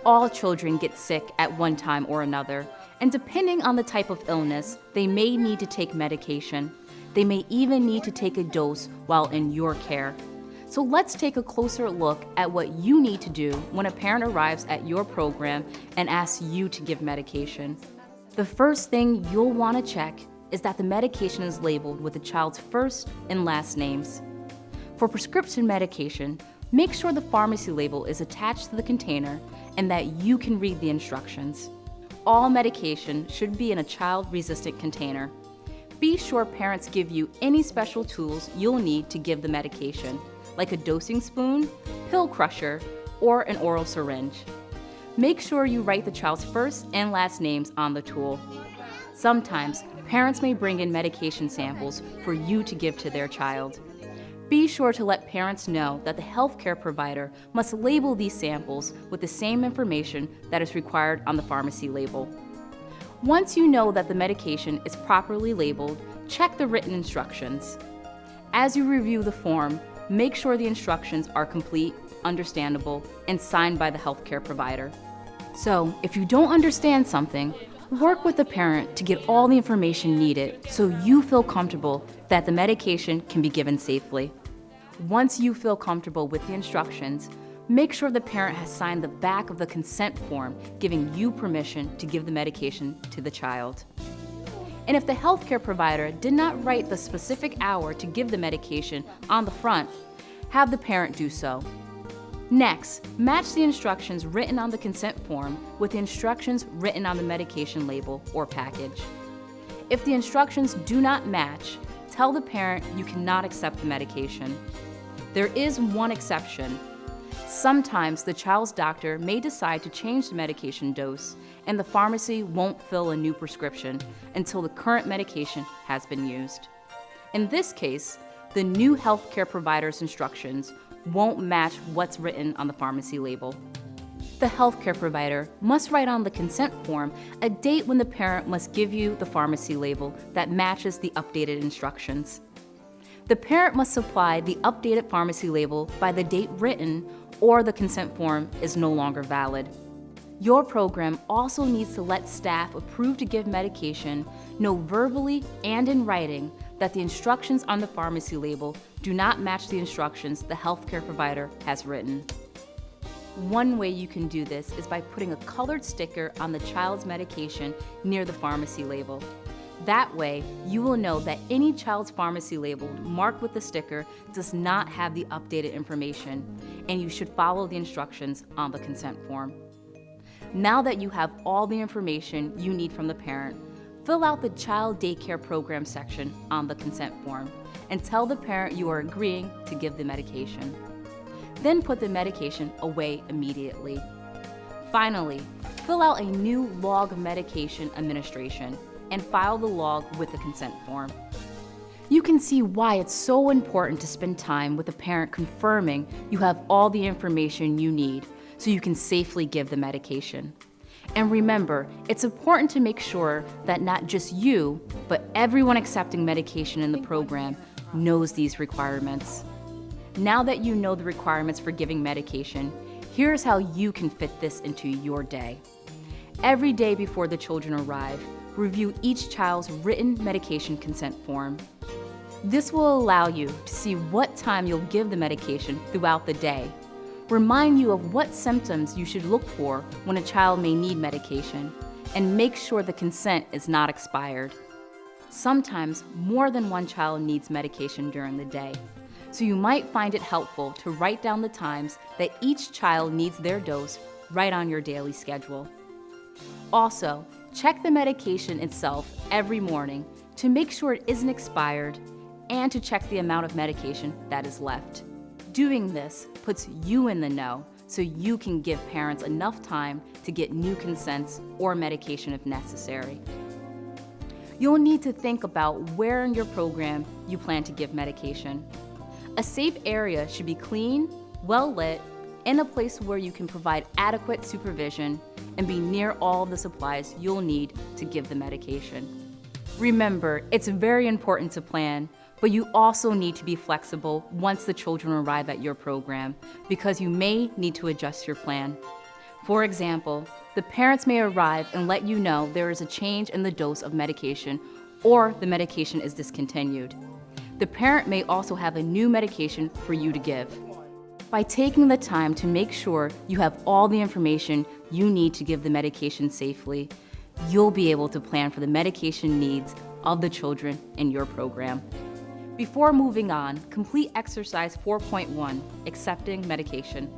All children get sick at one time or another, and depending on the type of illness, they may need to take medication. They may even need to take a dose while in your care. So let's take a closer look at what you need to do when a parent arrives at your program and asks you to give medication. The first thing you'll want to check is that the medication is labeled with the child's first and last names. For prescription medication, make sure the pharmacy label is attached to the container and that you can read the instructions. All medication should be in a child-resistant container. Be sure parents give you any special tools you'll need to give the medication, like a dosing spoon, pill crusher, or an oral syringe. Make sure you write the child's first and last names on the tool. Sometimes, parents may bring in medication samples for you to give to their child. Be sure to let parents know that the healthcare provider must label these samples with the same information that is required on the pharmacy label. Once you know that the medication is properly labeled, check the written instructions. As you review the form, make sure the instructions are complete, understandable, and signed by the healthcare provider. So, if you don't understand something, work with the parent to get all the information needed so you feel comfortable that the medication can be given safely. Once you feel comfortable with the instructions, make sure the parent has signed the back of the consent form giving you permission to give the medication to the child. And if the healthcare provider did not write the specific hour to give the medication on the front, have the parent do so. Next, match the instructions written on the consent form with the instructions written on the medication label or package. If the instructions do not match, tell the parent you cannot accept the medication. There is one exception. Sometimes the child's doctor may decide to change the medication dose, and the pharmacy won't fill a new prescription until the current medication has been used. In this case, the new healthcare provider's instructions won't match what's written on the pharmacy label. The healthcare provider must write on the consent form a date when the parent must give you the pharmacy label that matches the updated instructions. The parent must supply the updated pharmacy label by the date written, or the consent form is no longer valid. Your program also needs to let staff approved to give medication know verbally and in writing that the instructions on the pharmacy label do not match the instructions the healthcare provider has written. One way you can do this is by putting a colored sticker on the child's medication near the pharmacy label. That way, you will know that any child's pharmacy label marked with the sticker does not have the updated information, and you should follow the instructions on the consent form. Now that you have all the information you need from the parent, fill out the child daycare program section on the consent form and tell the parent you are agreeing to give the medication. Then put the medication away immediately. Finally, fill out a new log of medication administration and file the log with the consent form. You can see why it's so important to spend time with the parent confirming you have all the information you need so you can safely give the medication. And remember, it's important to make sure that not just you, but everyone accepting medication in the program knows these requirements. Now that you know the requirements for giving medication, here's how you can fit this into your day. Every day before the children arrive, review each child's written medication consent form. This will allow you to see what time you'll give the medication throughout the day, remind you of what symptoms you should look for when a child may need medication, and make sure the consent is not expired. Sometimes more than one child needs medication during the day, so you might find it helpful to write down the times that each child needs their dose right on your daily schedule. Also, check the medication itself every morning to make sure it isn't expired and to check the amount of medication that is left. Doing this puts you in the know so you can give parents enough time to get new consents or medication if necessary. You'll need to think about where in your program you plan to give medication. A safe area should be clean, well lit, and a place where you can provide adequate supervision and be near all the supplies you'll need to give the medication. Remember, it's very important to plan, but you also need to be flexible once the children arrive at your program because you may need to adjust your plan. For example, the parents may arrive and let you know there is a change in the dose of medication or the medication is discontinued. The parent may also have a new medication for you to give. By taking the time to make sure you have all the information you need to give the medication safely, you'll be able to plan for the medication needs of the children in your program. Before moving on, complete exercise 4.1, accepting medication.